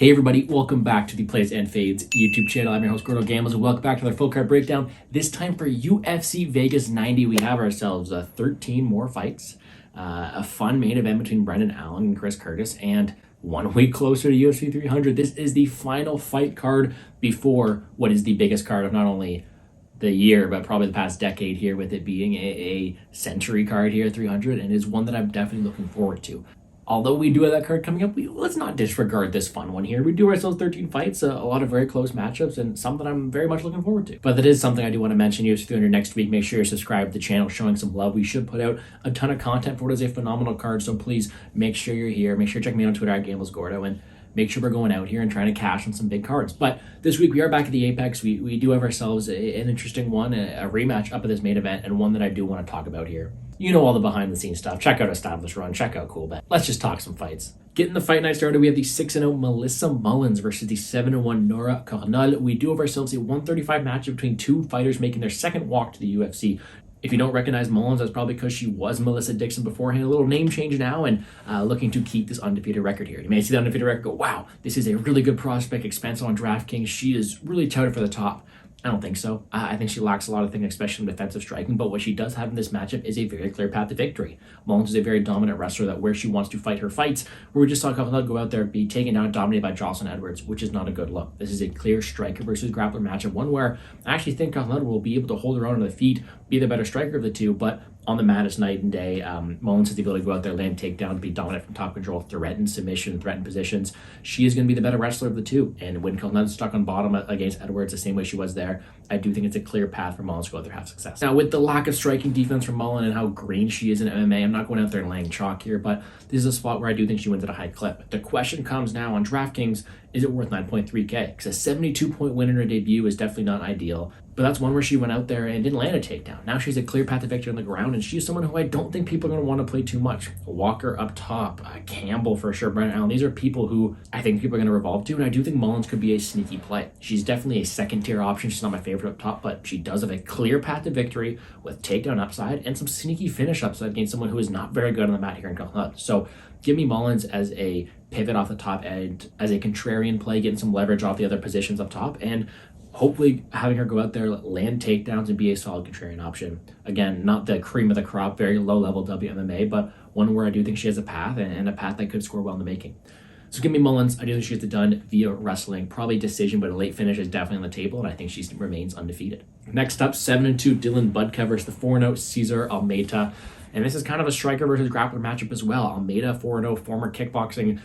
Hey everybody, welcome back to the Plays and Fades YouTube channel. I'm your host, Gordo Gambles, and welcome back to our full card breakdown. This time for UFC Vegas 90, we have ourselves 13 more fights, a fun main event between Brendan Allen and Chris Curtis, and 1 week closer to UFC 300. This is the final fight card before what is the biggest card of not only the year, but probably the past decade here, with it being a century card here, 300, and is one that I'm definitely looking forward to. Although we do have that card coming up, let's not disregard this fun one here. We do ourselves 13 fights, a lot of very close matchups, and something I'm very much looking forward to. But that is something I do want to mention. UFC 300 next week. Make sure you're subscribed to the channel, showing some love. We should put out a ton of content for what is a phenomenal card, so please make sure you're here. Make sure you check me out on Twitter at GamblesGordo, and make sure we're going out here and trying to cash on some big cards. But this week we are back at the Apex. We do have ourselves an interesting one, a rematch up at this main event, and one that I do want to talk about here. You know all the behind-the-scenes stuff. Check out Established Run. Check out Cool Bet. Let's just talk some fights. Getting the fight night started, we have the 6-0 Melissa Mullins versus the 7-1 Nora Cornolle. We do have ourselves a 135 match between two fighters making their second walk to the UFC. If you don't recognize Mullins, that's probably because she was Melissa Dixon beforehand. A little name change now, and looking to keep this undefeated record here. You may see the undefeated record, go, wow, this is a really good prospect, expensive on DraftKings. She is really touted for the top. I don't think so. I think she lacks a lot of things, especially in defensive striking, but what she does have in this matchup is a very clear path to victory. Mullins is a very dominant wrestler that where she wants to fight her fights, where we just saw Campbell go out there, be taken down and dominated by Jocelyn Edwards, which is not a good look. This is a clear striker versus grappler matchup, one where I actually think Campbell will be able to hold her own on the feet, be the better striker of the two, but on the mat, it's night and day. Mullins has the ability to go out there, land takedown, be dominant from top control, threaten submission, threaten positions. She is going to be the better wrestler of the two. And when Hernandez stuck on bottom against Edwards the same way she was there, I do think it's a clear path for Mullins to go out there and have success. Now, with the lack of striking defense from Mullins and how green she is in MMA, I'm not going out there and laying chalk here, but this is a spot where I do think she wins at a high clip. The question comes now on DraftKings, is it worth 9.3K? Because a 72-point win in her debut is definitely not ideal. But that's one where she went out there and didn't land a takedown. Now she's a clear path to victory on the ground, and she's someone who I don't think people are going to want to play too much. Walker up top, Campbell for sure, Brendan Allen. These are people who I think people are going to revolve to, and I do think Mullins could be a sneaky play. She's definitely a second-tier option. She's not my favorite up top, but she does have a clear path to victory with takedown upside and some sneaky finish upside against someone who is not very good on the mat here in Cornolle. So give me Mullins as a pivot off the top end, as a contrarian play, getting some leverage off the other positions up top, and hopefully having her go out there, land takedowns, and be a solid contrarian option. Again, not the cream of the crop, very low-level WMMA, but one where I do think she has a path, and a path that could score well in the making. So give me Mullins. I do think she gets it done via wrestling. Probably decision, but a late finish is definitely on the table, and I think she remains undefeated. Next up, 7-2 Dylan Budka versus the 4-0 Cesar Almeida. And this is kind of a striker versus grappler matchup as well. Almeida, 4-0, former kickboxing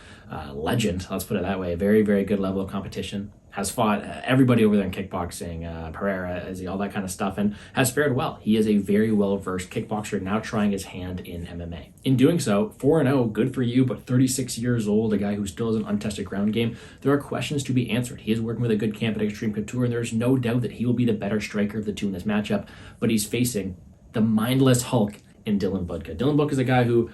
legend, let's put it that way. Very, very good level of competition. Has fought everybody over there in kickboxing, Pereira, all that kind of stuff, and has fared well. He is a very well-versed kickboxer, now trying his hand in MMA. In doing so, 4-0, good for you, but 36 years old, a guy who still has an untested ground game. There are questions to be answered. He is working with a good camp at Extreme Couture, and there's no doubt that he will be the better striker of the two in this matchup, but he's facing the mindless Hulk in Dylan Budka. Dylan Budka is a guy who,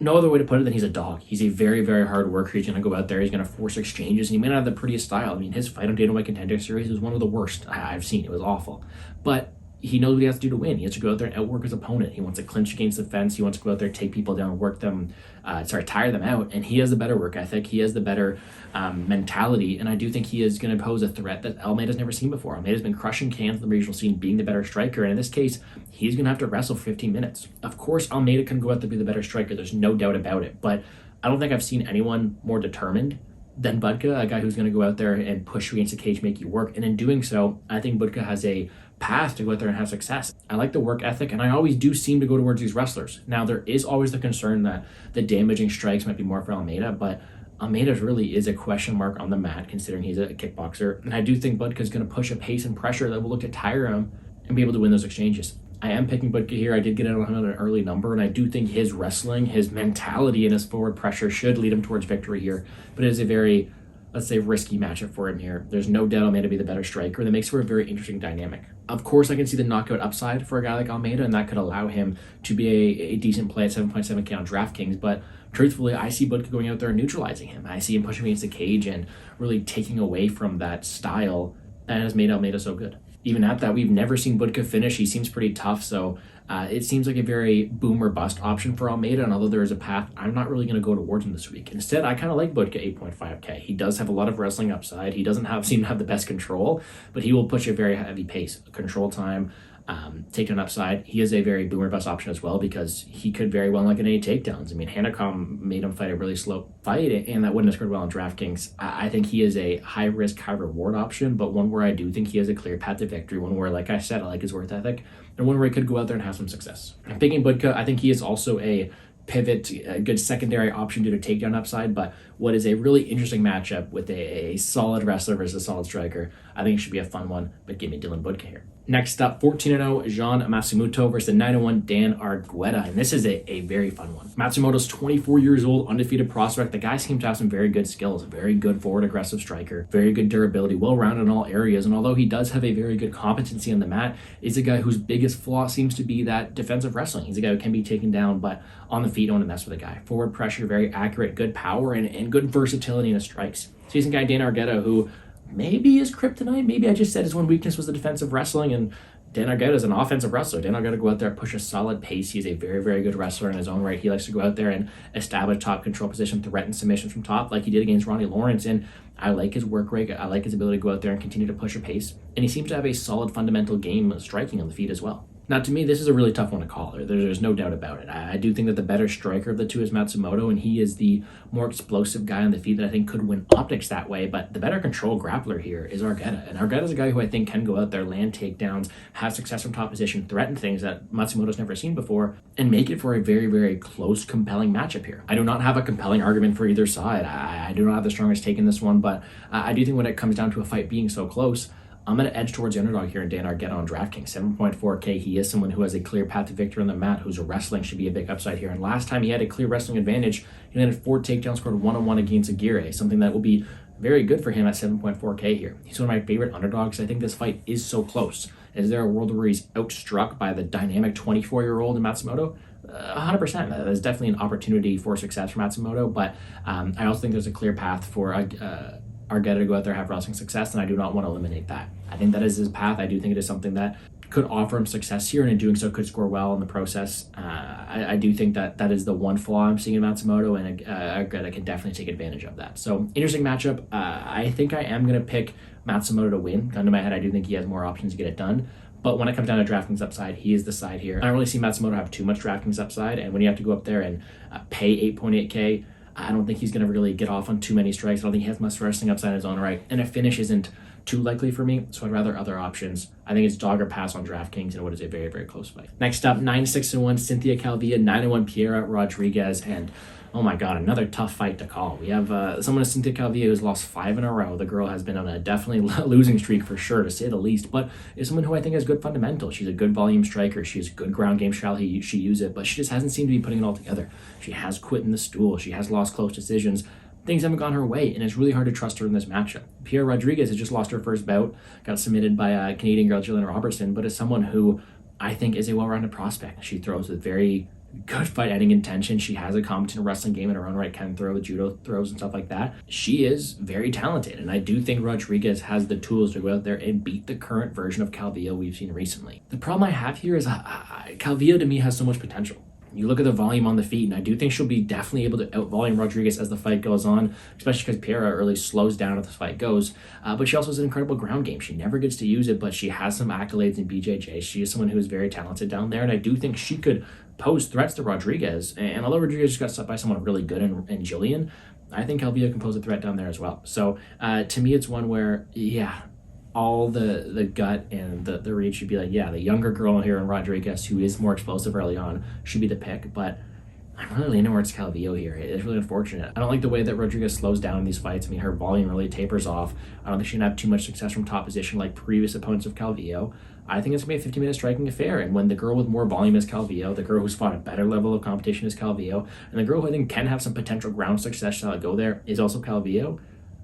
no other way to put it than he's a dog. He's a very, very hard worker. He's going to go out there. He's going to force exchanges. And he may not have the prettiest style. I mean, his fight on Dana White Contender Series was one of the worst I've seen. It was awful. But he knows what he has to do to win. He has to go out there and outwork his opponent. He wants to clinch against the fence. He wants to go out there, take people down, work them, tire them out. And he has the better work ethic. He has the better mentality. And I do think he is going to pose a threat that Almeida's never seen before. Almeida's been crushing cans in the regional scene, being the better striker. And in this case, he's going to have to wrestle for 15 minutes. Of course, Almeida can go out there and be the better striker. There's no doubt about it. But I don't think I've seen anyone more determined than Budka, a guy who's going to go out there and push against the cage, make you work. And in doing so, I think Budka has a path to go out there and have success. I like the work ethic, and I always do seem to go towards these wrestlers. Now, there is always the concern that the damaging strikes might be more for Almeida, but Almeida really is a question mark on the mat, considering he's a kickboxer. And I do think Budka is going to push a pace and pressure that will look to tire him and be able to win those exchanges. I am picking Budka here. I did get it on an early number, and I do think his wrestling, his mentality, and his forward pressure should lead him towards victory here. But it is a very, let's say, risky matchup for him here. There's no doubt Almeida be the better striker. That makes for a very interesting dynamic. Of course, I can see the knockout upside for a guy like Almeida, and that could allow him to be a decent play at 7.7K on DraftKings. But truthfully, I see Budka going out there and neutralizing him. I see him pushing against the cage and really taking away from that style that has made Almeida so good. even at that, we've never seen Budka finish. He seems pretty tough, so it seems like a very boom or bust option for Almeida, and although there is a path, I'm not really going to go towards him this week. Instead, I kind of like Budka 8.5K. He does have a lot of wrestling upside. He doesn't seem to have the best control, but he will push a very heavy pace. Control time, takedown upside. He is a very boomer bust option as well because he could very well not get any takedowns. I mean, Hanacom made him fight a really slow fight, and that wouldn't have scored well on DraftKings. I think he is a high risk, high reward option, but one where I do think he has a clear path to victory. One where, like I said, I like his worth ethic, and one where he could go out there and have some success. I'm picking Budka. I think he is also a pivot, a good secondary option due to takedown upside, but what is a really interesting matchup with a solid wrestler versus a solid striker. I think it should be a fun one, but give me Dylan Budka here. Next up, 14-0, Jean Matsumoto versus the 9-1 Dan Argueta, and this is a very fun one. Matsumoto's 24 years old, undefeated prospect. The guy seems to have some very good skills, a very good forward aggressive striker, very good durability, well-rounded in all areas, and although he does have a very good competency on the mat, is a guy whose biggest flaw seems to be that defensive wrestling. He's a guy who can be taken down, but on the feet, don't want to mess with a guy. Forward pressure, very accurate, good power, and good versatility in his strikes. So he's a guy, Dan Argueta, who maybe his kryptonite, maybe I just said his one weakness was the defensive wrestling, and Dan Argueta is an offensive wrestler. Dan Argueta go out there, push a solid pace. He's a very, very good wrestler in his own right. He likes to go out there and establish top control position, threaten submissions from top like he did against Ronnie Lawrence, and I like his work rate. I like his ability to go out there and continue to push a pace, and he seems to have a solid fundamental game striking on the feet as well. Now, to me, this is a really tough one to call. There's no doubt about it. I do think that the better striker of the two is Matsumoto, and he is the more explosive guy on the feet that I think could win optics that way. But the better control grappler here is Argueta. And Argueta is a guy who I think can go out there, land takedowns, have success from top position, threaten things that Matsumoto's never seen before, and make it for a very, very close, compelling matchup here. I do not have a compelling argument for either side. I do not have the strongest take in this one, but I do think when it comes down to a fight being so close, I'm going to edge towards the underdog here in Dan Argueta on DraftKings. 7.4K. He is someone who has a clear path to victory on the mat, whose wrestling should be a big upside here. And last time he had a clear wrestling advantage, he landed 4 takedowns, scored 1-on-1 against Aguirre, something that will be very good for him at 7.4K here. He's one of my favorite underdogs. I think this fight is so close. Is there a world where he's outstruck by the dynamic 24-year-old in Matsumoto? 100%. That is definitely an opportunity for success for Matsumoto, but I also think there's a clear path for Argueta to go out there and have wrestling success, and I do not want to eliminate that. I think that is his path. I do think it is something that could offer him success here, and in doing so could score well in the process. I do think that is the one flaw I'm seeing in Matsumoto, and Argueta can definitely take advantage of that. So, interesting matchup. I think I am going to pick Matsumoto to win. Gun to my head, I do think he has more options to get it done. But when it comes down to DraftKings upside, he is the side here. I don't really see Matsumoto have too much DraftKings upside, and when you have to go up there and pay 8.8K, I don't think he's going to really get off on too many strikes. I don't think he has much wrestling upside in his own right. And a finish isn't too likely for me, so I'd rather other options. I think it's dog or pass on DraftKings in what is a very, very close fight. Next up, 9-6-1, Cynthia Calvillo, 9-1, Piera Rodriguez, and oh my god, another tough fight to call. We have someone, Cynthia Calvillo, who's lost 5 in a row. The girl has been on a definitely losing streak for sure, to say the least, but is someone who I think has good fundamentals. She's a good volume striker. She has good ground game style. She uses it, but she just hasn't seemed to be putting it all together. She has quit in the stool. She has lost close decisions. Things haven't gone her way, and it's really hard to trust her in this matchup. Piera Rodriguez has just lost her first bout, got submitted by Canadian girl Jillian Robertson, but is someone who I think is a well-rounded prospect. She throws with very good fight-ending intention. She has a competent wrestling game in her own right, can throw, judo throws and stuff like that. She is very talented, and I do think Rodriguez has the tools to go out there and beat the current version of Calvillo we've seen recently. The problem I have here is Calvillo to me has so much potential. You look at the volume on the feet, and I do think she'll be definitely able to out-volume Rodriguez as the fight goes on, especially because Piera really slows down as the fight goes. But she also has an incredible ground game. She never gets to use it, but she has some accolades in BJJ. She is someone who is very talented down there, and I do think she could pose threats to Rodriguez. And although Rodriguez just got stopped by someone really good in Jillian, I think Calvillo can pose a threat down there as well. So to me, it's one where, yeah, all the gut and the read should be like, yeah, the younger girl here in Rodriguez, who is more explosive early on, should be the pick, but I'm really leaning towards Calvillo here. It's really unfortunate. I don't like the way that Rodriguez slows down in these fights. I mean, her volume really tapers off. I don't think she can have too much success from top position like previous opponents of Calvillo. I think it's going to be a 15-minute striking affair, and when the girl with more volume is Calvillo, the girl who's fought a better level of competition is Calvillo, and the girl who I think can have some potential ground success to go there is also Calvillo,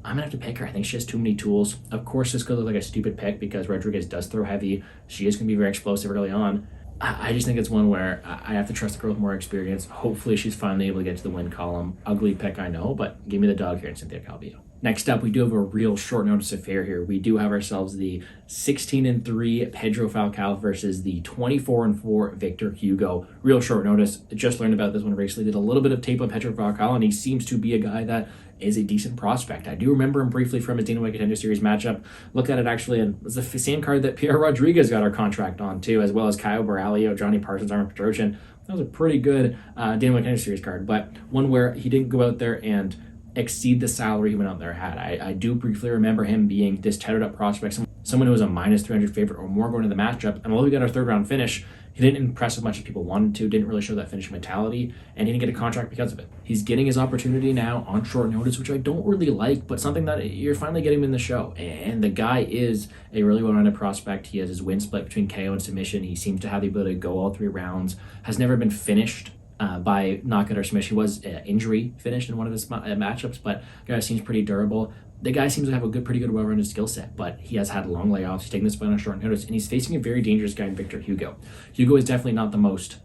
I'm going to have to pick her. I think she has too many tools. Of course, this could look like a stupid pick because Rodriguez does throw heavy. She is going to be very explosive early on. I just think it's one where I have to trust the girl with more experience. Hopefully, she's finally able to get to the win column. Ugly pick, I know, but give me the dog here in Cynthia Calvillo. Next up, we do have a real short notice affair here. We do have ourselves the 16-3 Pedro Falcao versus the 24-4 Victor Hugo. Real short notice. Just learned about this one recently. Did a little bit of tape on Pedro Falcao, and he seems to be a guy that is a decent prospect. I do remember him briefly from his Dana White Contender Series matchup. Looked at it actually, and it was the same card that Pierre Rodriguez got our contract on too, as well as Caio Borralho, Johnny Parsons, Armin Petrosyan. That was a pretty good Dana White Contender Series card, but one where he didn't go out there and exceed the salary he went out there had. I do briefly remember him being this touted up prospect, someone who was a minus 300 favorite or more going to the matchup, and although we got our third round finish, he didn't impress as much as people wanted to, didn't really show that finishing mentality, and he didn't get a contract because of it. He's getting his opportunity now on short notice, which I don't really like, but something that you're finally getting him in the show. And the guy is a really well-rounded prospect. He has his win split between KO and submission. He seems to have the ability to go all 3 rounds, has never been finished by knockout or submission. He was injury finished in one of his matchups, but the guy seems pretty durable. The guy seems to have a pretty good well-rounded skill set, but he has had long layoffs. He's taking this fight on short notice, and he's facing a very dangerous guy in Victor Hugo. Hugo is definitely not the most,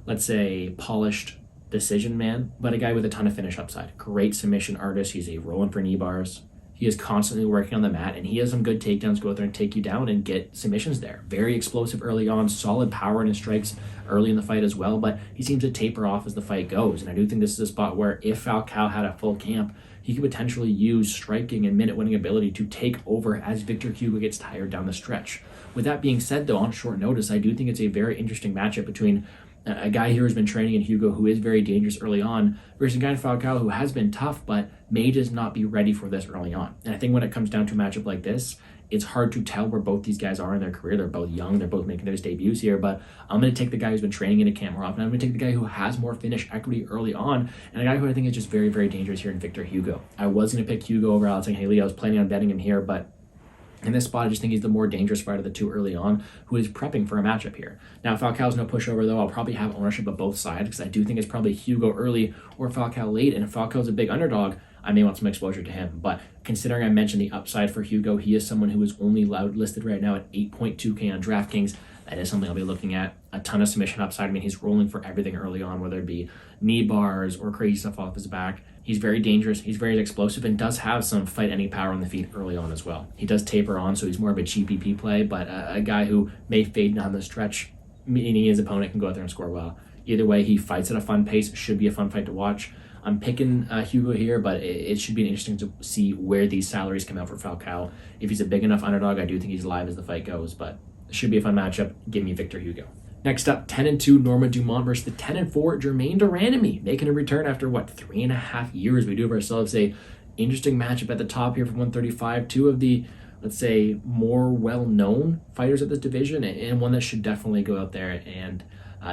let's say, polished decision man, but a guy with a ton of finish upside. Great submission artist. He's a rolling for knee bars. He is constantly working on the mat, and he has some good takedowns, go out there and take you down and get submissions there. Very explosive early on, solid power in his strikes early in the fight as well, but he seems to taper off as the fight goes. And I do think this is a spot where if Falcao had a full camp, he could potentially use striking and minute-winning ability to take over as Victor Hugo gets tired down the stretch. With that being said, though, on short notice, I do think it's a very interesting matchup between a guy here who's been training in Hugo, who is very dangerous early on, versus a guy in Falcao who has been tough, but may just not be ready for this early on. And I think when it comes down to a matchup like this, it's hard to tell where both these guys are in their career. They're both young. They're both making their debuts here, but I'm going to take the guy who's been training in a camp more often. I'm going to take the guy who has more finish equity early on, and a guy who I think is just very, very dangerous here in Victor Hugo. I was going to pick Hugo over Alex Haley. I was planning on betting him here, but in this spot, I just think he's the more dangerous fighter of the two early on, who is prepping for a matchup here. Now, Falcao's no pushover, though. I'll probably have ownership of both sides, because I do think it's probably Hugo early or Falcao late, and if Falcao's a big underdog, I may want some exposure to him. But considering I mentioned the upside for Hugo, he is someone who is only listed right now at 8.2K on DraftKings. That is something I'll be looking at. A ton of submission upside. I mean, he's rolling for everything early on, whether it be knee bars or crazy stuff off his back. He's very dangerous. He's very explosive and does have some fight-ending power on the feet early on as well. He does taper on, so he's more of a cheap EP play, but a guy who may fade down the stretch, meaning his opponent can go out there and score well. Either way, he fights at a fun pace. Should be a fun fight to watch. I'm picking Hugo here, but it should be interesting to see where these salaries come out for Falcao. If he's a big enough underdog, I do think he's live as the fight goes, but it should be a fun matchup. Give me Victor Hugo. Next up, 10-2 Norma Dumont versus the 10-4 Germaine de Randamie, making a return after, 3.5 years. We do have ourselves a interesting matchup at the top here for 135. Two of the, let's say, more well-known fighters of this division, and one that should definitely go out there and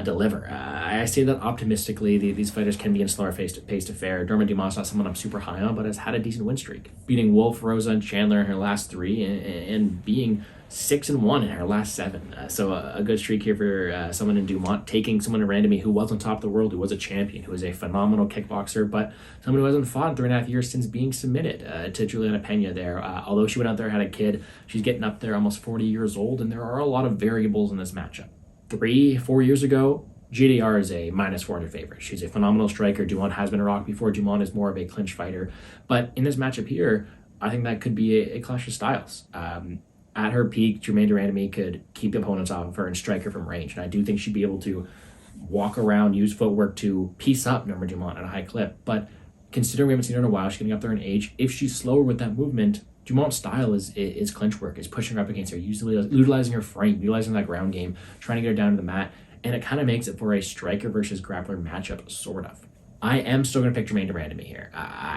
deliver. I say that optimistically. These fighters can be in slower paced affair. Norma Dumont's not someone I'm super high on, but has had a decent win streak, beating Wolf, Rosa, and Chandler in her last 3, and being 6-1 in her last 7. So a good streak here for someone in Dumont, taking someone in Randamie who was on top of the world, who was a champion, who was a phenomenal kickboxer, but someone who hasn't fought in 3.5 years since being submitted to Juliana Pena there. Although she went out there, had a kid, she's getting up there almost 40 years old, and there are a lot of variables in this matchup. 3-4 years ago, GDR is a minus 400 favorite. She's a phenomenal striker. Dumont has been a rock before. Dumont is more of a clinch fighter. But in this matchup here, I think that could be a clash of styles. At her peak, Germaine de Randamie could keep opponents off of her and strike her from range. And I do think she'd be able to walk around, use footwork to piece up Norma Dumont at a high clip. But considering we haven't seen her in a while, she's getting up there in age. If she's slower with that movement, Dumont's style is clinch work, is pushing her up against her, utilizing her frame, utilizing that ground game, trying to get her down to the mat. And it kind of makes it for a striker versus grappler matchup, sort of. I am still going to pick Germaine de Randamie here.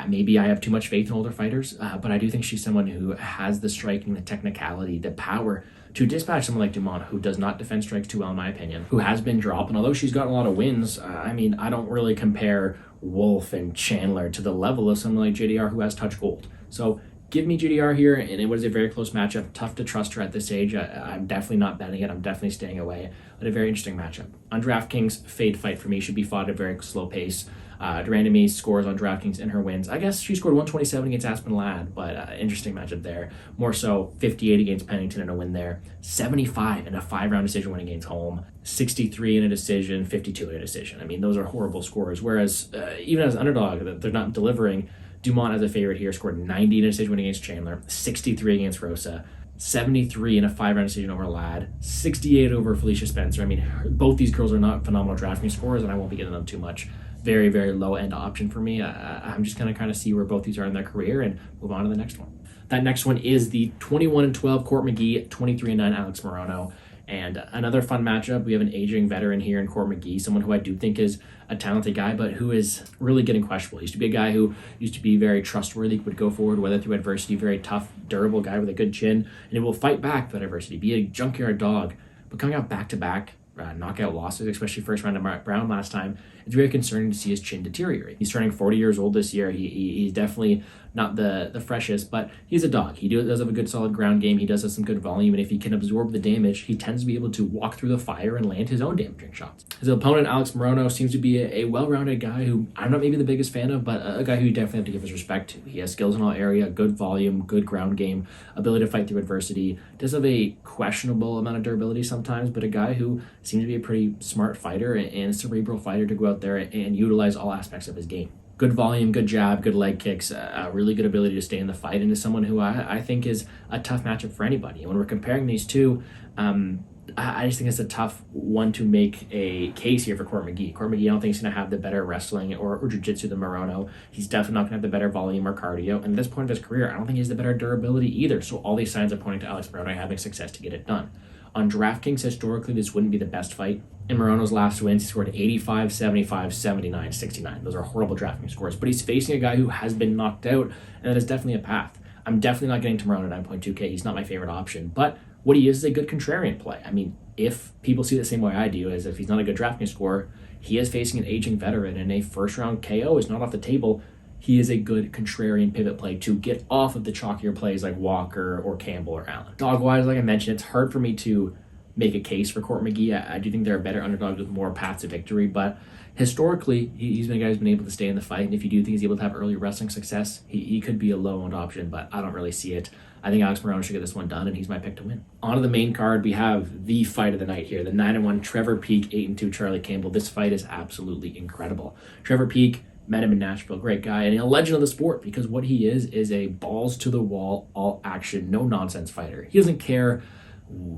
Maybe I have too much faith in older fighters, but I do think she's someone who has the striking, the technicality, the power to dispatch someone like Dumont, who does not defend strikes too well, in my opinion, who has been dropped. And although she's gotten a lot of wins, I don't really compare Wolf and Chandler to the level of someone like JDR, who has touched gold. So give me GDR here, and it was a very close matchup. Tough to trust her at this age. I'm definitely not betting it. I'm definitely staying away. But a very interesting matchup. On DraftKings, fade fight for me should be fought at a very slow pace. De Randamie scores on DraftKings in her wins. I guess she scored 127 against Aspen Ladd, but interesting matchup there. More so, 58 against Pennington in a win there. 75 in a 5-round decision win against Holm. 63 in a decision, 52 in a decision. Those are horrible scores. Whereas even as an underdog, they're not delivering. Dumont as a favorite here scored 90 in a decision win against Chandler, 63 against Rosa, 73 in a 5-round decision over Ladd, 68 over Felicia Spencer. I mean, both these girls are not phenomenal DraftKings scores, and I won't be getting them too much. Very, very low end option for me. I'm just going to kind of see where both these are in their career and move on to the next one. That next one is the 21-12 Court McGee, 23-9 Alex Morono. And another fun matchup. We have an aging veteran here in Court McGee, someone who I do think is a talented guy, but who is really getting questionable. He used to be a guy who used to be very trustworthy, would go forward, whether through adversity, very tough, durable guy with a good chin, and he will fight back through adversity, be a junkyard dog. But coming out back-to-back knockout losses, especially first round of Mark Brown last time, it's very concerning to see his chin deteriorate. He's turning 40 years old this year. He's definitely not the freshest, but he's a dog. He does have a good solid ground game. He does have some good volume, and if he can absorb the damage, he tends to be able to walk through the fire and land his own damaging shots. His opponent, Alex Morono, seems to be a well-rounded guy who I'm not maybe the biggest fan of, but a guy who you definitely have to give his respect to. He has skills in all area, good volume, good ground game, ability to fight through adversity. Does have a questionable amount of durability sometimes, but a guy who seems to be a pretty smart fighter and a cerebral fighter to go out there and utilize all aspects of his game. Good volume, good jab, good leg kicks, a really good ability to stay in the fight, and is someone who I think is a tough matchup for anybody. And when we're comparing these two, I just think it's a tough one to make a case here for Court McGee. Court McGee, I don't think he's going to have the better wrestling or jiu-jitsu than Morono. He's definitely not going to have the better volume or cardio. And at this point of his career, I don't think he has the better durability either. So all these signs are pointing to Alex Morono having success to get it done. On DraftKings, historically, this wouldn't be the best fight. In Morono's last wins, he scored 85, 75, 79, 69. Those are horrible DraftKings scores. But he's facing a guy who has been knocked out, and that is definitely a path. I'm definitely not getting to Morono 9.2K. He's not my favorite option. But what he is a good contrarian play. I mean, if people see the same way I do, as if he's not a good DraftKings scorer, he is facing an aging veteran, and a first-round KO is not off the table. He is a good contrarian pivot play to get off of the chalkier plays like Walker or Campbell or Allen. Dog-wise, like I mentioned, it's hard for me to make a case for Court McGee. I do think they're a better underdog with more paths to victory, but historically, he's been a guy who's been able to stay in the fight, and if you do think he's able to have early wrestling success, he could be a low-owned option, but I don't really see it. I think Alex Morono should get this one done, and he's my pick to win. On to the main card, we have the fight of the night here, the 9-1 Trevor Peek, 8-2 Charlie Campbell. This fight is absolutely incredible. Trevor Peek, met him in Nashville, great guy, and a legend of the sport, because what he is a balls-to-the-wall, all-action, no-nonsense fighter. He doesn't care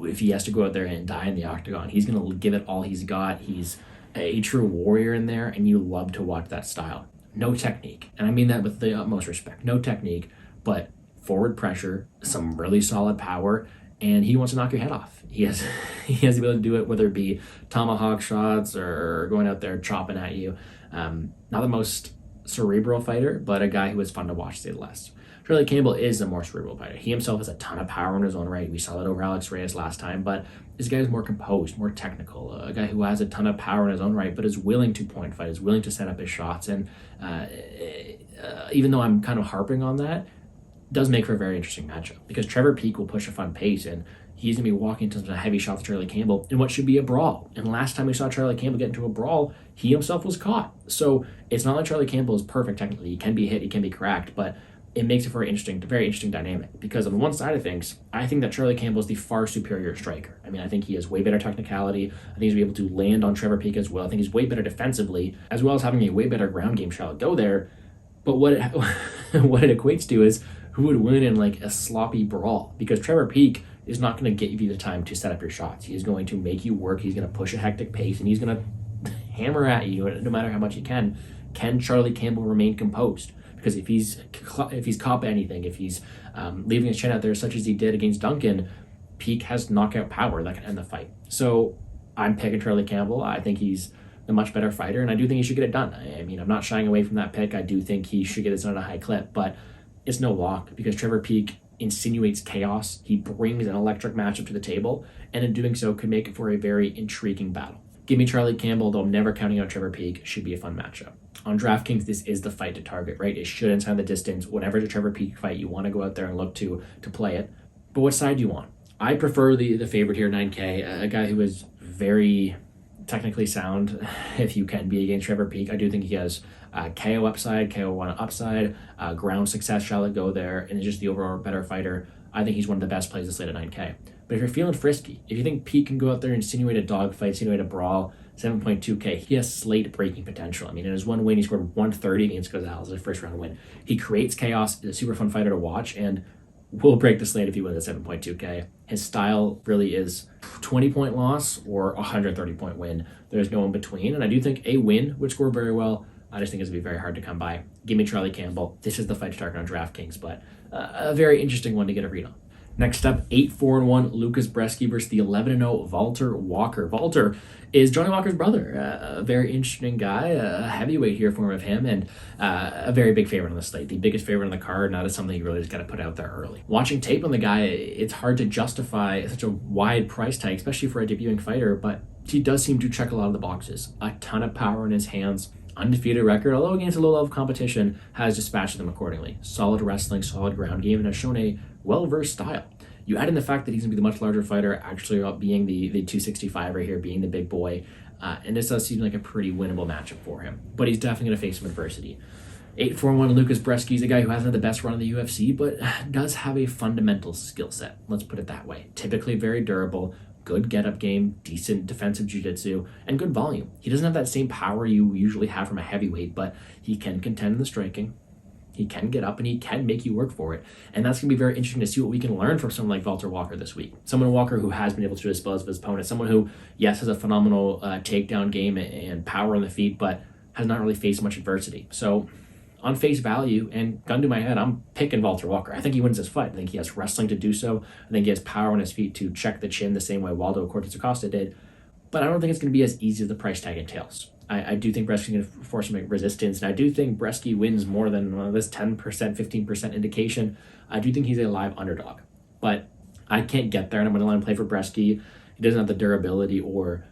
if he has to go out there and die in the octagon. He's going to give it all he's got. He's a true warrior in there, and you love to watch that style. No technique, and I mean that with the utmost respect. No technique, but forward pressure, some really solid power, and he wants to knock your head off. He has the ability to do it, whether it be tomahawk shots or going out there chopping at you. Not the most cerebral fighter, but a guy who is fun to watch, to say the least. Charlie Campbell is a more cerebral fighter. He himself has a ton of power in his own right. We saw that over Alex Reyes last time, but this guy is more composed, more technical, a guy who has a ton of power in his own right, but is willing to point fight, is willing to set up his shots. And even though I'm kind of harping on that, it does make for a very interesting matchup, because Trevor Peek will push a fun pace, and he's going to be walking into some heavy shots with Charlie Campbell in what should be a brawl. And last time we saw Charlie Campbell get into a brawl, he himself was caught. So it's not like Charlie Campbell is perfect technically. He can be hit, he can be cracked, but it makes it very interesting dynamic, because on one side of things, I think that Charlie Campbell is the far superior striker. I mean, I think he has way better technicality. I think he's able to land on Trevor Peek as well. I think he's way better defensively, as well as having a way better ground game shall go there. But what it equates to is who would win in like a sloppy brawl, because Trevor Peek is not going to give you the time to set up your shots. He is going to make you work. He's going to push a hectic pace, and he's going to hammer at you no matter how much he can. Can Charlie Campbell remain composed? Because if he's caught by anything, if he's leaving his chin out there, such as he did against Duncan, Peek has knockout power that can end the fight. So I'm picking Charlie Campbell. I think he's the much better fighter, and I do think he should get it done. I mean, I'm not shying away from that pick. I do think he should get this done at a high clip, but it's no lock, because Trevor Peek insinuates chaos. He brings an electric matchup to the table, and in doing so could make it for a very intriguing battle. Give me Charlie Campbell, though I'm never counting out Trevor Peek. Should be a fun matchup. On DraftKings, this is the fight to target, right? It should inside the distance. Whenever it's a Trevor Peek fight, you want to go out there and look to play it. But what side do you want? I prefer the favorite here, 9K, a guy who is very technically sound, if you can be against Trevor Peek. I do think he has KO upside, KO1 upside, ground success shall it go there, and is just the overall better fighter. I think he's one of the best plays this late at 9K. But if you're feeling frisky, if you think Peek can go out there and insinuate a dogfight, insinuate a brawl, 7.2K. He has slate breaking potential. I mean, in his one win, he scored 130 against Gonzalez, his first round win. He creates chaos, is a super fun fighter to watch, and will break the slate if he wins at 7.2K. His style really is 20-point loss or 130-point win. There's no in between, and I do think a win would score very well. I just think it's going to be very hard to come by. Give me Charlie Campbell. This is the fight to target on DraftKings, but a very interesting one to get a read on. Next up, 8-4-1 Lucas Brezski versus the 11-0 Walter Walker. Walter is Johnny Walker's brother. A very interesting guy, a heavyweight here for him, and a very big favorite on the slate. The biggest favorite on the card, not as something you really just got to put out there early. Watching tape on the guy, it's hard to justify such a wide price tag, especially for a debuting fighter, but he does seem to check a lot of the boxes. A ton of power in his hands. Undefeated record, although against a low-level competition, has dispatched them accordingly. Solid wrestling, solid ground game, and has shown a well-versed style. You add in the fact that he's going to be the much larger fighter, actually being the 265 right here, being the big boy, and this does seem like a pretty winnable matchup for him. But he's definitely going to face some adversity. 8-4-1 Lucas Brezski is a guy who hasn't had the best run in the UFC, but does have a fundamental skill set. Let's put it that way. Typically very durable, good get-up game, decent defensive jiu-jitsu, and good volume. He doesn't have that same power you usually have from a heavyweight, but he can contend in the striking. He can get up, and he can make you work for it. And that's going to be very interesting to see what we can learn from someone like Walter Walker this week. Someone Walker who has been able to dispose of his opponent. Someone who, yes, has a phenomenal takedown game and power on the feet, but has not really faced much adversity. So on face value, and gun to my head, I'm picking Walter Walker. I think he wins this fight. I think he has wrestling to do so. I think he has power on his feet to check the chin the same way Waldo Cortez Acosta did. But I don't think it's going to be as easy as the price tag entails. I do think Brezski's going to force him to make resistance, and I do think Brezski wins more than this 10%, 15% indication. I do think he's a live underdog. But I can't get there, and I'm going to let him play for Brezski. He doesn't have the durability or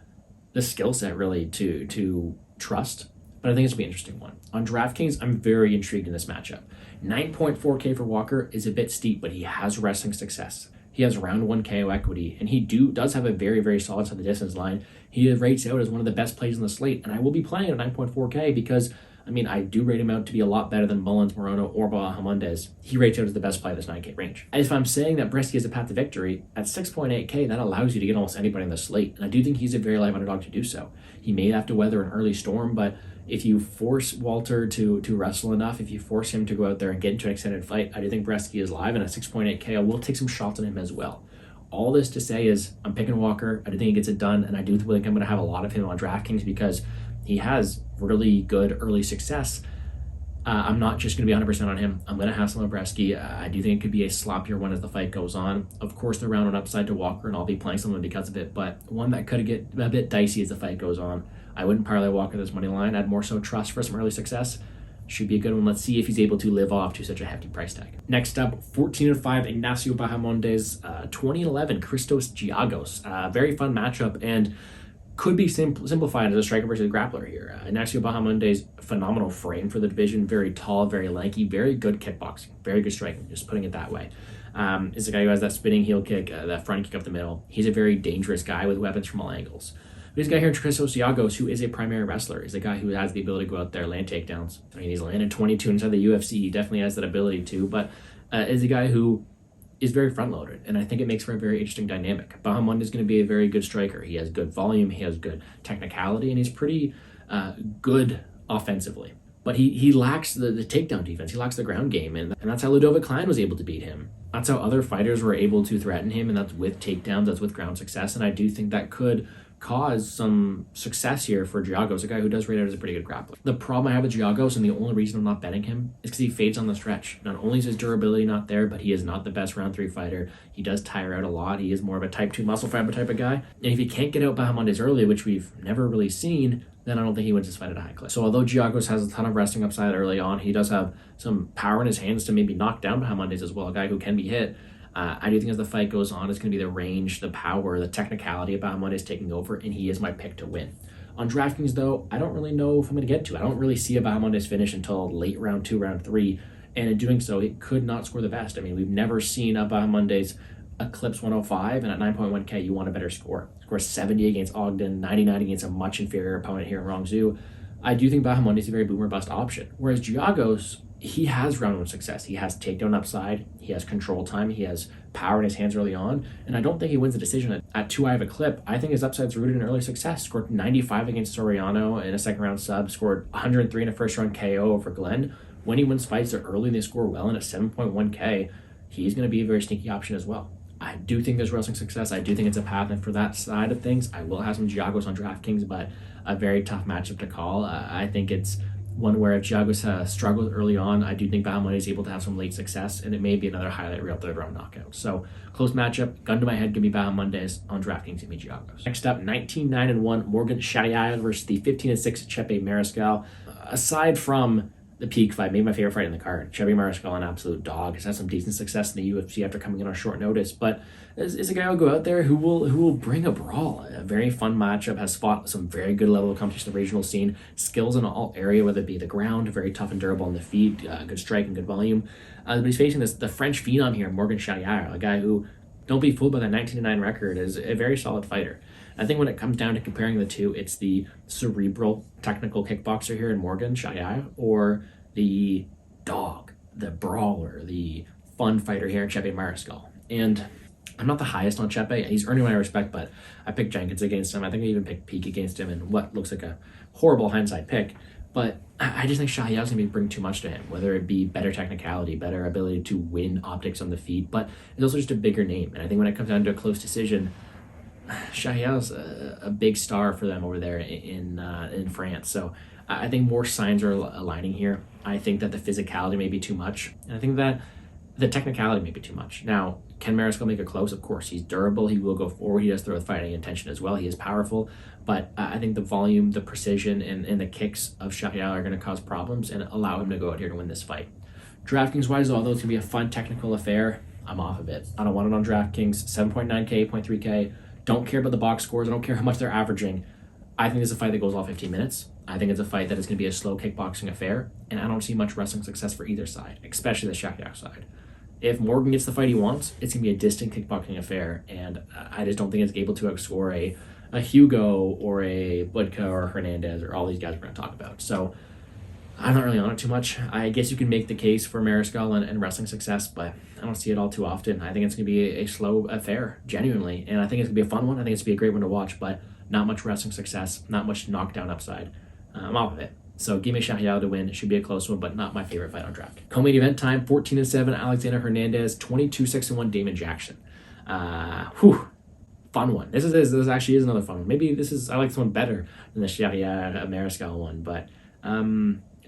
the skill set, really, to trust. But I think it's going to be an interesting one. On DraftKings, I'm very intrigued in this matchup. 9.4K for Walker is a bit steep, but he has wrestling success. He has round 1 KO equity, and he does have a very, very solid side of the distance line. He rates out as one of the best plays on the slate, and I will be playing at 9.4K because, I mean, I do rate him out to be a lot better than Mullins, Morono, or Bahamondes. He rates out as the best play at this 9K range. If I'm saying that Brezski has a path to victory, at 6.8K, that allows you to get almost anybody on the slate, and I do think he's a very live underdog to do so. He may have to weather an early storm, but if you force Walter to wrestle enough, if you force him to go out there and get into an extended fight, I do think Brezski is live, and at 6.8K, I will take some shots on him as well. All this to say is I'm picking Walker. I do think he gets it done, and I do think I'm going to have a lot of him on DraftKings because he has really good early success. I'm not just going to be 100% on him. I'm going to have some on Brezski. I do think it could be a sloppier one as the fight goes on. Of course, the round on upside to Walker, and I'll be playing someone because of it, but one that could get a bit dicey as the fight goes on. I wouldn't parlay Walker this money line. I'd more so trust for some early success. Should be a good one. Let's see if he's able to live off to such a hefty price tag. Next up, 14-5 Ignacio Bahamondes, 20-11 Christos Giagos. Very fun matchup and could be simplified as a striker versus a grappler here. Ignacio Bahamondes, phenomenal frame for the division. Very tall, very lanky, very good kickboxing, very good striking, just putting it that way. Is a guy who has that spinning heel kick, that front kick up the middle. He's a very dangerous guy with weapons from all angles. This guy here, Christos Giagos, who is a primary wrestler, is a guy who has the ability to go out there, land takedowns. I mean, he's landed 22 inside the UFC. He definitely has that ability to, but is a guy who is very front-loaded, and I think it makes for a very interesting dynamic. Bahamondes is going to be a very good striker. He has good volume, he has good technicality, and he's pretty good offensively. But he lacks the takedown defense. He lacks the ground game, and that's how Ludovic Klein was able to beat him. That's how other fighters were able to threaten him, and that's with takedowns, that's with ground success, and I do think that could cause some success here for Giagos, a guy who does rate out as a pretty good grappler. The problem I have with Giagos, and the only reason I'm not betting him, is because he fades on the stretch. Not only is his durability not there, but he is not the best round 3 fighter. He does tire out a lot. He is more of a type 2 muscle fiber type of guy. And if he can't get out Bahamondes early, which we've never really seen, then I don't think he wins this fight at a high clip. So although Giagos has a ton of wrestling upside early on, he does have some power in his hands to maybe knock down Bahamondes as well, a guy who can be hit. I do think as the fight goes on, it's going to be the range, the power, the technicality of Bahamondes taking over, and he is my pick to win. On DraftKings, though, I don't really know if I'm going to get to. I don't really see a Bahamondes finish until late round 2, round 3, and in doing so, it could not score the best. I mean, we've never seen a Bahamondes eclipse 105, and at 9.1K, you want a better score. Score 70 against Ogden, 99 against a much inferior opponent here in Rongzhou. I do think Bahamondes is a very boomer bust option, whereas Giagos, he has round 1 success. He has takedown upside, he has control time, he has power in his hands early on, and I don't think he wins the decision at too high of a clip, I think his upside's rooted in early success. Scored 95 against Soriano in a second round sub, scored 103 in a first round KO over Glenn. When he wins fights, they're early and they score well, and at 7.1K, he's going to be a very sneaky option as well. I do think there's wrestling success. I do think it's a path, and for that side of things, I will have some Giagos on DraftKings, but a very tough matchup to call. I think it's one where if Giagos struggled early on, I do think Bahamondes is able to have some late success, and it may be another highlight reel third round knockout. So close matchup, gun to my head, give me Bahamondes. On DraftKings, give me Giagos. Next up, 19-9-1 Morgan Charriere versus the 15-6 Chepe Mariscal. Aside from the peak fight, maybe my favorite fight in the card. Chepe Mariscal, an absolute dog, has had some decent success in the UFC after coming in on short notice, but is a guy who'll go out there who will bring a brawl. A very fun matchup, has fought some very good level of competition in the regional scene, skills in all area, whether it be the ground, very tough and durable on the feet, good strike and good volume. But he's facing the French phenom here, Morgan Charriere, a guy who, don't be fooled by that 19-9 record, is a very solid fighter. I think when it comes down to comparing the two, it's the cerebral, technical kickboxer here in Morgan Charriere, or the dog, the brawler, the fun fighter here in Chepe Mariscal. And I'm not the highest on Chepe. He's earning my respect, but I picked Jenkins against him. I think I even picked Peak against him in what looks like a horrible hindsight pick. But I just think Charriere's going to bring too much to him, whether it be better technicality, better ability to win optics on the feet, but it's also just a bigger name. And I think when it comes down to a close decision, Charriere's a big star for them over there in France. So I think more signs are aligning here. I think that the physicality may be too much, and I think that the technicality may be too much. Now, can Mariscal make it close? Of course. He's durable. He will go forward. He does throw with fighting intention as well. He is powerful, but I think the volume, the precision, and the kicks of Charriere are going to cause problems and allow him to go out here to win this fight. DraftKings-wise, although it's going to be a fun technical affair, I'm off of it. I don't want it on DraftKings. 7.9K, 8.3K. Don't care about the box scores. I don't care how much they're averaging. I think it's a fight that goes all 15 minutes. I think it's a fight that is going to be a slow kickboxing affair, and I don't see much wrestling success for either side, especially the Charriere side. If Morgan gets the fight he wants, it's going to be a distant kickboxing affair, and I just don't think it's able to outscore a Hugo or a Budka or Hernandez or all these guys we're going to talk about. So I'm not really on it too much. I guess you can make the case for Mariscal and wrestling success, but I don't see it all too often. I think it's going to be a slow affair, genuinely, and I think it's going to be a fun one. I think it's going to be a great one to watch, but not much wrestling success, not much knockdown upside. I'm off of it. So give me Charriere to win. It should be a close one, but not my favorite fight on draft. Co-main event time, 14-7, Alexander Hernandez, 22-6-1, Damon Jackson. Fun one. This actually is another fun one. Maybe I like this one better than the Charriere Mariscal one, but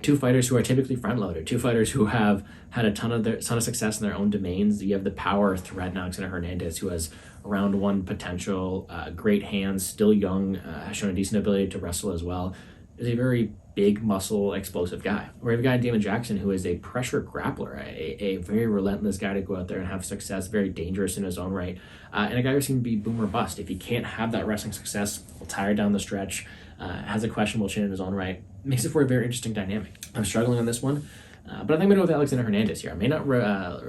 two fighters who are typically front-loaded, two fighters who have had a ton of success in their own domains. You have the power threat in Alexander Hernandez, who has round one potential, great hands, still young, has shown a decent ability to wrestle as well. Is a very big muscle, explosive guy. Or you have a guy in Damon Jackson who is a pressure grappler, a very relentless guy to go out there and have success, very dangerous in his own right, and a guy who seems to be boom or bust. If he can't have that wrestling success, will tire down the stretch, has a questionable chin in his own right, makes it for a very interesting dynamic. I'm struggling on this one, but I think I'm going to go with Alexander Hernandez here. I may not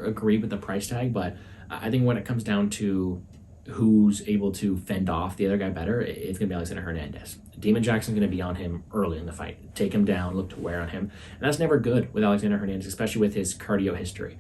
agree with the price tag, but I think when it comes down to who's able to fend off the other guy better, it's going to be Alexander Hernandez. Damon Jackson's going to be on him early in the fight, take him down, look to wear on him, and that's never good with Alexander Hernandez, especially with his cardio history.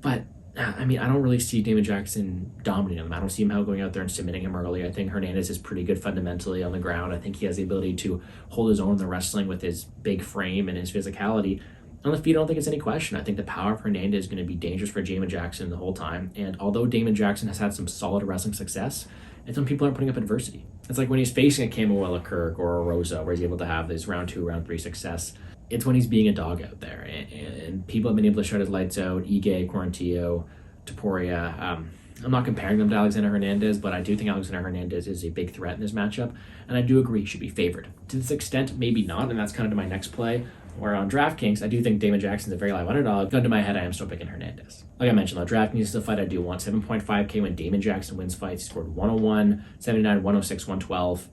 But I don't really see Damon Jackson dominating him. I don't see him going out there and submitting him early. I think Hernandez is pretty good fundamentally on the ground. I think he has the ability to hold his own in the wrestling with his big frame and his physicality. On the feet, I don't think it's any question. I think the power of Hernandez is going to be dangerous for Damon Jackson the whole time. And although Damon Jackson has had some solid wrestling success, it's when people aren't putting up adversity. It's like when he's facing a Campbell, a Kirk, or a Rosa, where he's able to have this round 2, round 3 success. It's when he's being a dog out there. And people have been able to shut his lights out. Ige, Quarantillo, Topuria. I'm not comparing them to Alexander Hernandez, but I do think Alexander Hernandez is a big threat in this matchup. And I do agree he should be favored. To this extent, maybe not. And that's kind of to my next play. Where on DraftKings, I do think Damon Jackson's a very live underdog. Gun to my head, I am still picking Hernandez. Like I mentioned, though, DraftKings is the fight I do want. 7.5K when Damon Jackson wins fights. He scored 101, 79, 106, 112.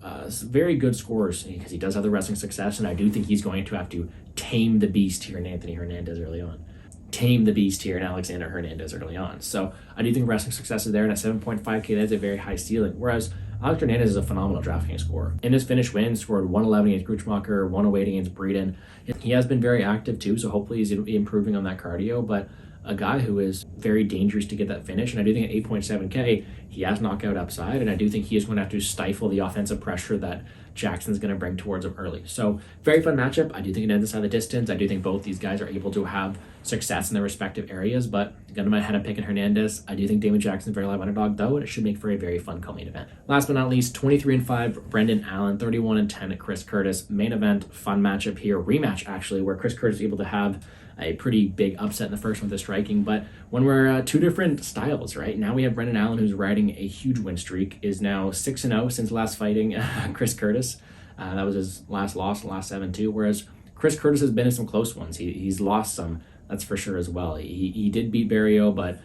Very good scores because he does have the wrestling success, and I do think he's going to have to tame the beast here in Anthony Hernandez early on. Tame the beast here in Alexander Hernandez early on. So I do think wrestling success is there, and at 7.5K, that's a very high ceiling. Whereas Alex Hernandez is a phenomenal DraftKings scorer. In his finish wins, scored 111 against Gruchmacher, 108 against Breeden. He has been very active too, so hopefully he's improving on that cardio, but a guy who is very dangerous to get that finish. And I do think at 8.7K, he has knockout upside. And I do think he is going to have to stifle the offensive pressure that Jackson's going to bring towards him early. So very fun matchup. I do think it ends out of the distance. I do think both these guys are able to have success in their respective areas, but gun to my head, I'm picking Hernandez. I do think Damon Jackson's very live underdog though, and it should make for a very fun co-main event. Last but not least, 23-5, Brendan Allen, 31-10, Chris Curtis. Main event, fun matchup here. Rematch actually, where Chris Curtis is able to have a pretty big upset in the first one with the striking, but when we're two different styles, right? Now we have Brendan Allen, who's riding a huge win streak, is now 6-0 since last fighting Chris Curtis. That was his last loss, the last 7 too, whereas Chris Curtis has been in some close ones. He's lost some, that's for sure as well. He did beat Barrio, but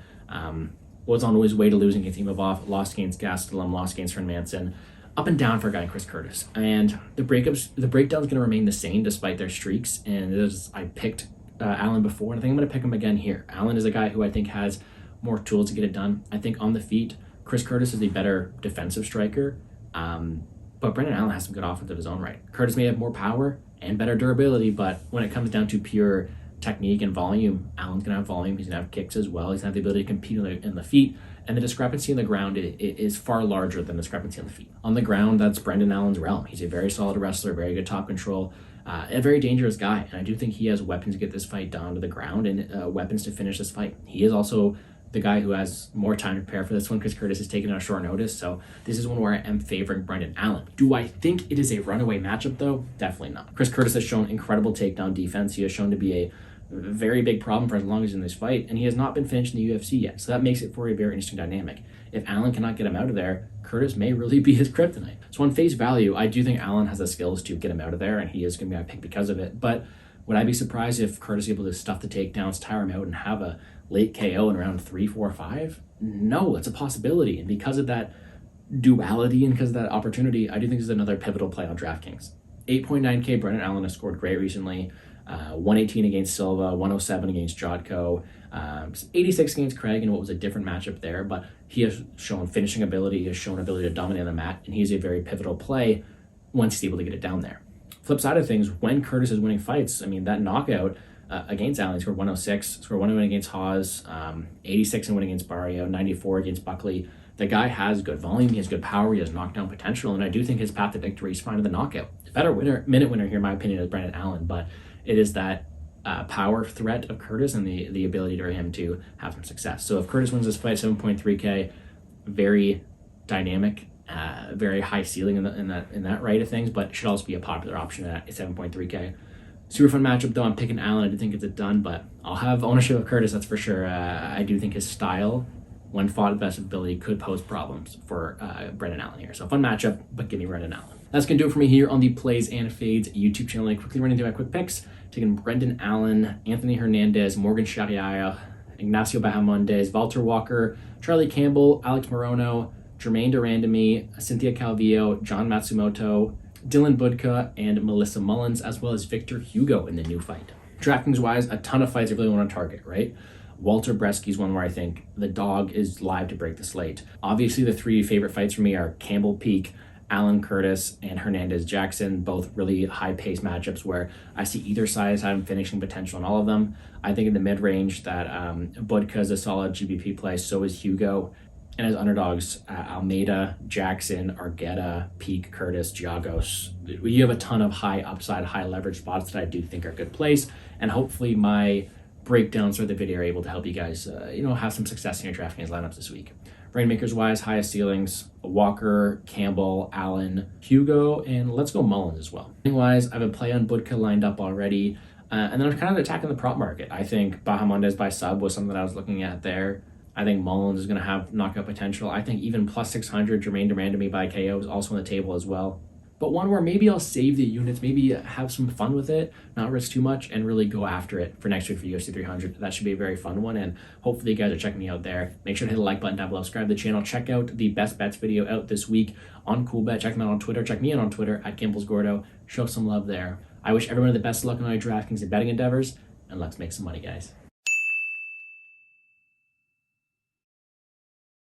was on his way to losing against Imavov, lost against Gastelum, lost against Manson. Up and down for a guy like Chris Curtis. And the breakdown's going to remain the same despite their streaks, and I picked Allen before, and I think I'm going to pick him again here. Allen is a guy who I think has more tools to get it done. I think on the feet, Chris Curtis is the better defensive striker, but Brendan Allen has some good offense of his own right. Curtis may have more power and better durability, but when it comes down to pure technique and volume, Allen's going to have volume. He's going to have kicks as well. He's going to have the ability to compete in the feet, and the discrepancy on the ground is far larger than the discrepancy on the feet. On the ground, that's Brendan Allen's realm. He's a very solid wrestler, very good top control, a very dangerous guy, and I do think he has weapons to get this fight down to the ground and weapons to finish this fight. He is also the guy who has more time to prepare for this one because Curtis is taking it on short notice, so this is one where I am favoring Brendan Allen. Do I think it is a runaway matchup, though? Definitely not. Chris Curtis has shown incredible takedown defense. He has shown to be a very big problem for as long as he's in this fight, and he has not been finished in the UFC yet, so that makes it for a very interesting dynamic. If Allen cannot get him out of there, Curtis may really be his kryptonite. So on face value, I do think Allen has the skills to get him out of there, and he is going to be my pick because of it, but would I be surprised if Curtis is able to stuff the takedowns, tire him out, and have a late KO in round 3, 4, 5? No, it's a possibility, and because of that duality and because of that opportunity, I do think this is another pivotal play on DraftKings. 8.9K, Brendan Allen has scored great recently. 118 against Silva, 107 against Jodko, 86 against Craig in what was a different matchup there, but he has shown finishing ability, he has shown ability to dominate on the mat, and he's a very pivotal play once he's able to get it down there. Flip side of things, when Curtis is winning fights, I mean, that knockout against Allen, he scored 106, scored 101 against Hawes, 86 and win against Barrio, 94 against Buckley. The guy has good volume, he has good power, he has knockdown potential, and I do think his path to victory is fine to the knockout. The better minute winner here, in my opinion, is Brendan Allen, but it is that power threat of Curtis and the ability for him to have some success. So if Curtis wins this fight, 7.3K, very dynamic, very high ceiling in that right of things, but should also be a popular option at 7.3K. Super fun matchup though. I'm picking Allen. I do think it's a done, but I'll have ownership of Curtis, that's for sure. I do think his style, when fought at the best of ability, could pose problems for Brendan Allen here. So fun matchup, but give me Brendan Allen. That's going to do it for me here on the Plays and Fades YouTube channel. I quickly run into my quick picks, taking Brendan Allen, Anthony Hernandez, Morgan Charriere, Ignacio Bahamondes, Walter Walker, Charlie Campbell, Alex Morono, Jermaine Durandamy, Cynthia Calvillo, John Matsumoto, Dylan Budka, and Melissa Mullins, as well as Victor Hugo in the new fight. DraftKings-wise, a ton of fights I really want to target, right? Walter Brezski is one where I think the dog is live to break the slate. Obviously, the 3 favorite fights for me are Campbell Peak, Allen Curtis, and Hernandez Jackson, both really high-paced matchups where I see either side as having finishing potential in all of them. I think in the mid-range that Budka is a solid GBP play, so is Hugo. And as underdogs, Almeida, Jackson, Argueta, Peak, Curtis, Giagos. You have a ton of high upside, high leverage spots that I do think are good plays, and hopefully my breakdowns for the video are able to help you guys have some success in your DraftKings lineups this week. Reignmakers wise, highest ceilings, Walker, Campbell, Allen, Hugo, and let's go Mullins as well. Wise, I have a play on Budka lined up already, and then I'm kind of attacking the prop market. I think Bahamondes by sub was something that I was looking at there. I think Mullins is going to have knockout potential. I think even plus 600 Jermaine Durandamy by KO is also on the table as well. But one where maybe I'll save the units, maybe have some fun with it, not risk too much, and really go after it for next week for UFC 300. That should be a very fun one, and hopefully you guys are checking me out there. Make sure to hit the like button down below, subscribe to the channel, check out the best bets video out this week on CoolBet. Check them out on Twitter. Check me out on Twitter at Campbell's Gordo. Show some love there. I wish everyone the best of luck on all your DraftKings and betting endeavors, and let's make some money, guys.